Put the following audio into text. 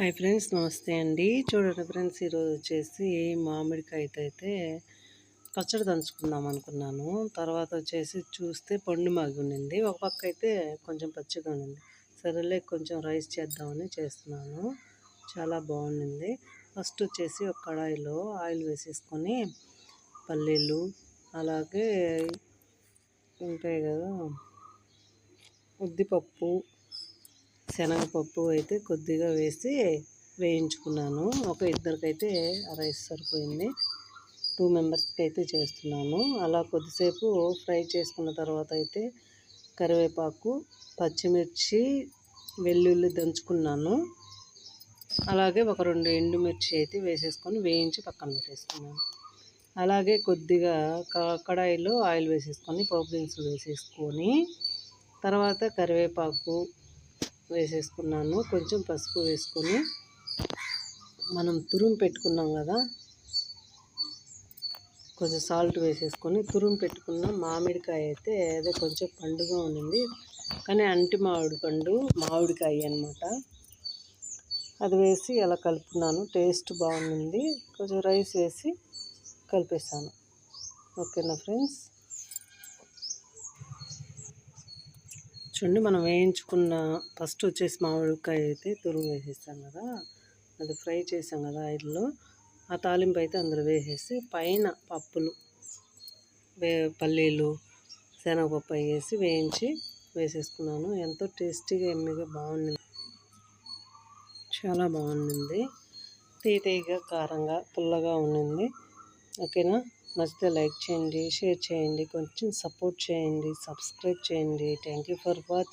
Hi friends, నమస్తే అండి. చూడండి ఫ్రెండ్స్, ఈరోజు వచ్చేసి మామిడికాయతో అయితే పచ్చడి దంచుకుందాం అనుకున్నాను. తర్వాత వచ్చేసి చూస్తే పండు మాగి ఉండింది. ఒక పక్క అయితే కొంచెం పచ్చిగా ఉండింది. సరేలే కొంచెం రైస్ చేద్దామని చేస్తున్నాను. చాలా బాగుండింది. ఫస్ట్ వచ్చేసి ఒక కడాయిలో ఆయిల్ వేసేసుకొని పల్లీలు అలాగే ఉంటాయి కదా ఉద్దిపప్పు శనగపప్పు అయితే కొద్దిగా వేసి వేయించుకున్నాను. ఒక ఇద్దరికైతే రైస్ సరిపోయింది. 2 మెంబర్స్కి అయితే చేస్తున్నాను. అలా కొద్దిసేపు ఫ్రై చేసుకున్న తర్వాత అయితే కరివేపాకు, పచ్చిమిర్చి, వెల్లుల్లి దంచుకున్నాను. అలాగే ఒక 2 ఎండుమిర్చి అయితే వేసేసుకొని వేయించి పక్కన పెట్టేసుకున్నాను. అలాగే కొద్దిగా కడాయిలో ఆయిల్ వేసేసుకొని పోపు దినుసులు వేసేసుకొని తర్వాత కరివేపాకు వేసేసుకున్నాను. కొంచెం పసుపు వేసుకొని మనం తురుము పెట్టుకున్నాం కదా, కొంచెం సాల్ట్ వేసేసుకొని తురుము పెట్టుకున్న మామిడికాయ అయితే అదే కొంచెం పండుగా ఉండింది, కానీ అంటి మామిడికాయ అన్నమాట. అది వేసి అలా కలుపుకున్నాను. టేస్ట్ బాగుంది. కొంచెం రైస్ వేసి కలిపేసాను. ఓకేనా ఫ్రెండ్స్, చూడండి మనం వేయించుకున్న ఫస్ట్ వచ్చేసి మామిడికాయ అయితే తురుము వేసేస్తాం కదా, అది ఫ్రై చేసాం కదా ఆయిల్లో, ఆ తాలింపు అయితే అందులో వేసేసి పైన పప్పులు పల్లీలు శనగపప్పు వేసి వేయించి వేసేసుకున్నాను. ఎంతో టేస్టీగా ఎమ్మిగా బాగుంది. చాలా బాగుంది. తీయగా కారంగా పుల్లగా ఉండింది. ఓకేనా, నచ్చితే లైక్ చేయండి, షేర్ చేయండి, కొంచెం సపోర్ట్ చేయండి, సబ్స్క్రైబ్ చేయండి. Thank you for watching.